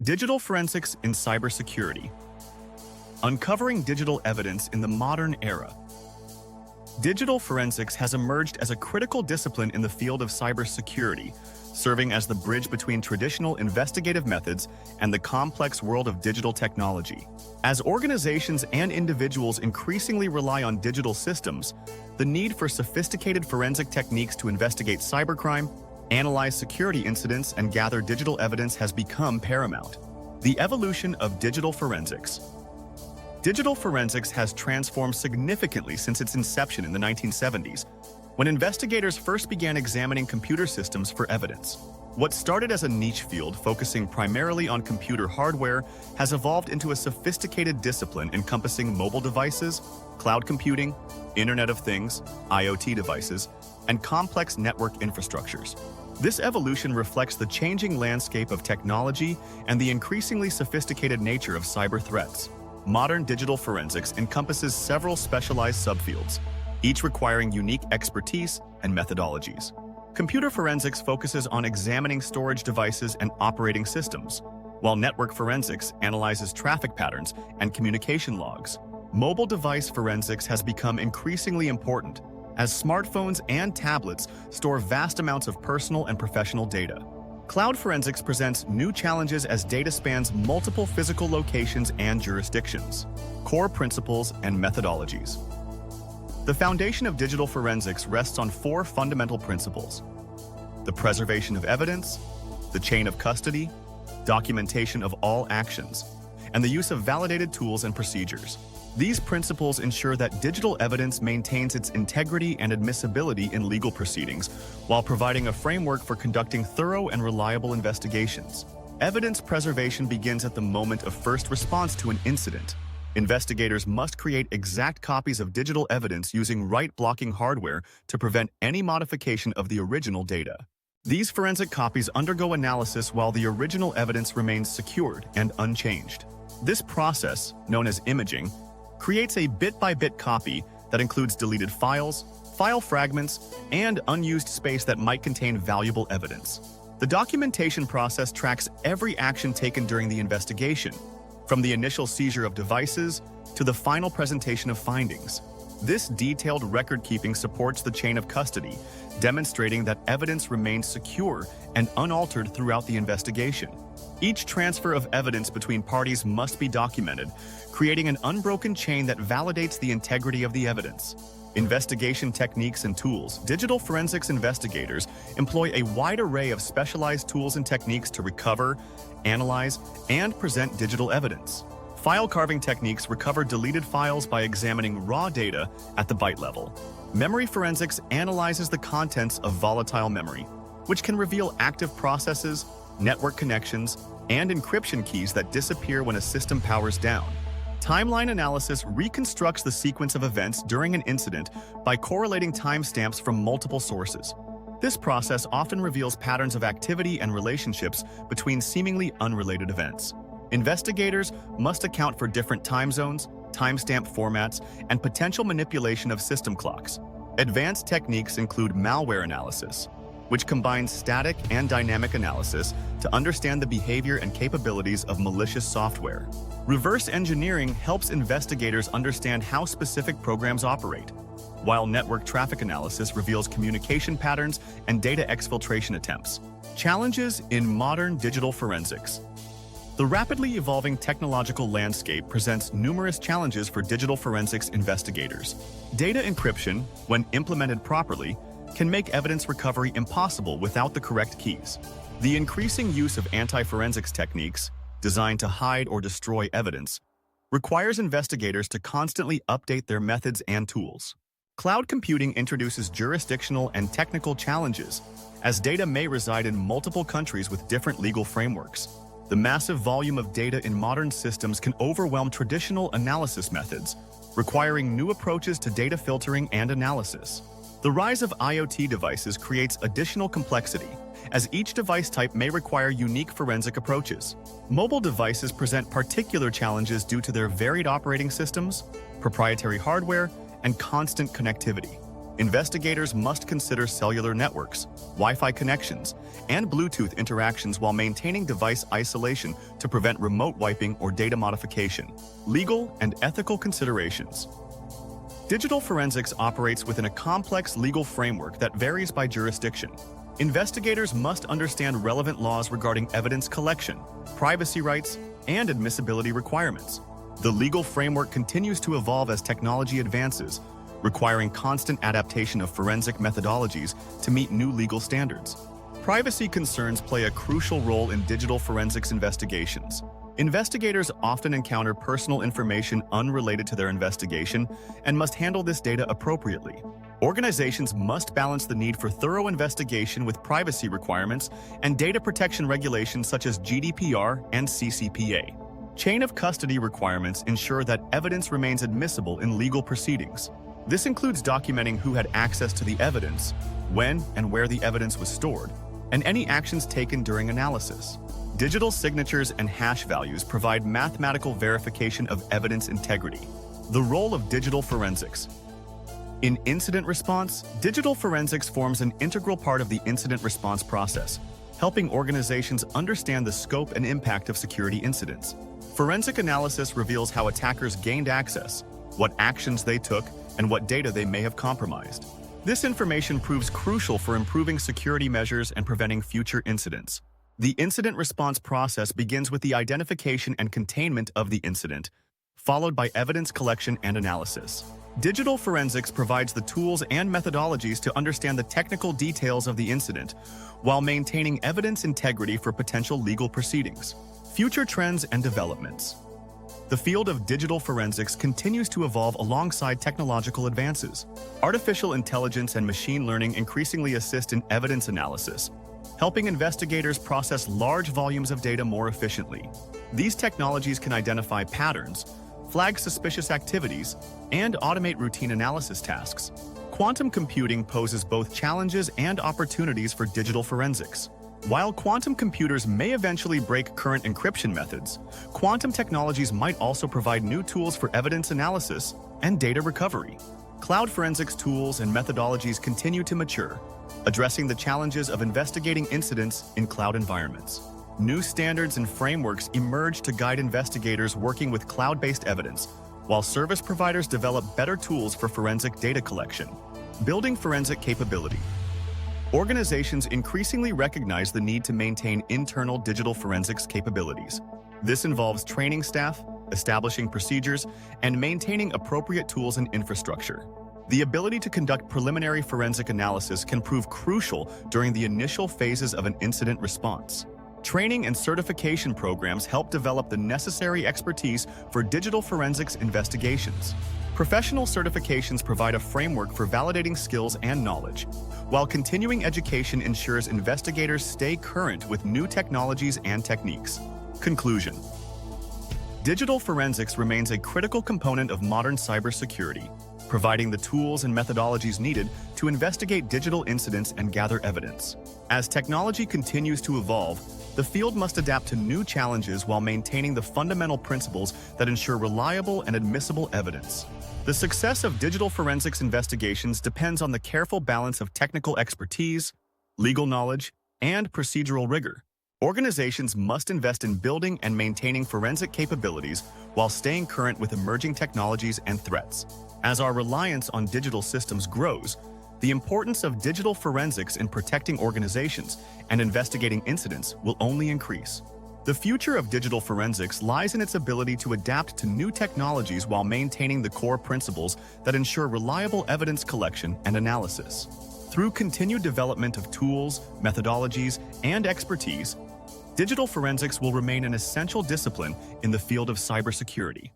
Digital forensics in cybersecurity. Uncovering digital evidence in the modern era. Digital forensics has emerged as a critical discipline in the field of cybersecurity, serving as the bridge between traditional investigative methods and the complex world of digital technology. As organizations and individuals increasingly rely on digital systems, the need for sophisticated forensic techniques to investigate cybercrime, analyze security incidents, and gather digital evidence has become paramount. The evolution of digital forensics. Digital forensics has transformed significantly since its inception in the 1970s, when investigators first began examining computer systems for evidence. What started as a niche field focusing primarily on computer hardware has evolved into a sophisticated discipline encompassing mobile devices, cloud computing, Internet of Things, IoT devices, and complex network infrastructures. This evolution reflects the changing landscape of technology and the increasingly sophisticated nature of cyber threats. Modern digital forensics encompasses several specialized subfields, each requiring unique expertise and methodologies. Computer forensics focuses on examining storage devices and operating systems, while network forensics analyzes traffic patterns and communication logs. Mobile device forensics has become increasingly important, as smartphones and tablets store vast amounts of personal and professional data. Cloud forensics presents new challenges as data spans multiple physical locations and jurisdictions. Core principles and methodologies. The foundation of digital forensics rests on four fundamental principles: the preservation of evidence, the chain of custody, documentation of all actions, and the use of validated tools and procedures. These principles ensure that digital evidence maintains its integrity and admissibility in legal proceedings, while providing a framework for conducting thorough and reliable investigations. Evidence preservation begins at the moment of first response to an incident. Investigators must create exact copies of digital evidence using write-blocking hardware to prevent any modification of the original data. These forensic copies undergo analysis while the original evidence remains secured and unchanged. This process, known as imaging, creates a bit-by-bit copy that includes deleted files, file fragments, and unused space that might contain valuable evidence. The documentation process tracks every action taken during the investigation, from the initial seizure of devices to the final presentation of findings. This detailed record-keeping supports the chain of custody, demonstrating that evidence remains secure and unaltered throughout the investigation. Each transfer of evidence between parties must be documented, creating an unbroken chain that validates the integrity of the evidence. Investigation techniques and tools. Digital forensics investigators employ a wide array of specialized tools and techniques to recover, analyze, and present digital evidence. File carving techniques recover deleted files by examining raw data at the byte level. Memory forensics analyzes the contents of volatile memory, which can reveal active processes, network connections, and encryption keys that disappear when a system powers down. Timeline analysis reconstructs the sequence of events during an incident by correlating timestamps from multiple sources. This process often reveals patterns of activity and relationships between seemingly unrelated events. Investigators must account for different time zones, timestamp formats, and potential manipulation of system clocks. Advanced techniques include malware analysis, which combines static and dynamic analysis to understand the behavior and capabilities of malicious software. Reverse engineering helps investigators understand how specific programs operate, while network traffic analysis reveals communication patterns and data exfiltration attempts. Challenges in modern digital forensics. The rapidly evolving technological landscape presents numerous challenges for digital forensics investigators. Data encryption, when implemented properly, can make evidence recovery impossible without the correct keys. The increasing use of anti-forensics techniques, designed to hide or destroy evidence, requires investigators to constantly update their methods and tools. Cloud computing introduces jurisdictional and technical challenges, as data may reside in multiple countries with different legal frameworks. The massive volume of data in modern systems can overwhelm traditional analysis methods, requiring new approaches to data filtering and analysis. The rise of IoT devices creates additional complexity, as each device type may require unique forensic approaches. Mobile devices present particular challenges due to their varied operating systems, proprietary hardware, and constant connectivity. Investigators must consider cellular networks, Wi-Fi connections, and Bluetooth interactions while maintaining device isolation to prevent remote wiping or data modification. Legal and ethical considerations. Digital forensics operates within a complex legal framework that varies by jurisdiction. Investigators must understand relevant laws regarding evidence collection, privacy rights, and admissibility requirements. The legal framework continues to evolve as technology advances, requiring constant adaptation of forensic methodologies to meet new legal standards. Privacy concerns play a crucial role in digital forensics investigations. Investigators often encounter personal information unrelated to their investigation and must handle this data appropriately. Organizations must balance the need for thorough investigation with privacy requirements and data protection regulations such as GDPR and CCPA. Chain of custody requirements ensure that evidence remains admissible in legal proceedings. This includes documenting who had access to the evidence, when and where the evidence was stored, and any actions taken during analysis. Digital signatures and hash values provide mathematical verification of evidence integrity. The role of digital forensics. In incident response, digital forensics forms an integral part of the incident response process, helping organizations understand the scope and impact of security incidents. Forensic analysis reveals how attackers gained access, what actions they took, and what data they may have compromised. This information proves crucial for improving security measures and preventing future incidents. The incident response process begins with the identification and containment of the incident, followed by evidence collection and analysis. Digital forensics provides the tools and methodologies to understand the technical details of the incident, while maintaining evidence integrity for potential legal proceedings. Future trends and developments. The field of digital forensics continues to evolve alongside technological advances. Artificial intelligence and machine learning increasingly assist in evidence analysis, helping investigators process large volumes of data more efficiently. These technologies can identify patterns, flag suspicious activities, and automate routine analysis tasks. Quantum computing poses both challenges and opportunities for digital forensics. While quantum computers may eventually break current encryption methods, quantum technologies might also provide new tools for evidence analysis and data recovery. Cloud forensics tools and methodologies continue to mature, addressing the challenges of investigating incidents in cloud environments. New standards and frameworks emerge to guide investigators working with cloud-based evidence, while service providers develop better tools for forensic data collection. Building forensic capability. Organizations increasingly recognize the need to maintain internal digital forensics capabilities. This involves training staff, establishing procedures, and maintaining appropriate tools and infrastructure. The ability to conduct preliminary forensic analysis can prove crucial during the initial phases of an incident response. Training and certification programs help develop the necessary expertise for digital forensics investigations. Professional certifications provide a framework for validating skills and knowledge, while continuing education ensures investigators stay current with new technologies and techniques. Conclusion. Digital forensics remains a critical component of modern cybersecurity, providing the tools and methodologies needed to investigate digital incidents and gather evidence. As technology continues to evolve, the field must adapt to new challenges while maintaining the fundamental principles that ensure reliable and admissible evidence. The success of digital forensics investigations depends on the careful balance of technical expertise, legal knowledge, and procedural rigor. Organizations must invest in building and maintaining forensic capabilities while staying current with emerging technologies and threats. As our reliance on digital systems grows, the importance of digital forensics in protecting organizations and investigating incidents will only increase. The future of digital forensics lies in its ability to adapt to new technologies while maintaining the core principles that ensure reliable evidence collection and analysis. Through continued development of tools, methodologies, and expertise, digital forensics will remain an essential discipline in the field of cybersecurity.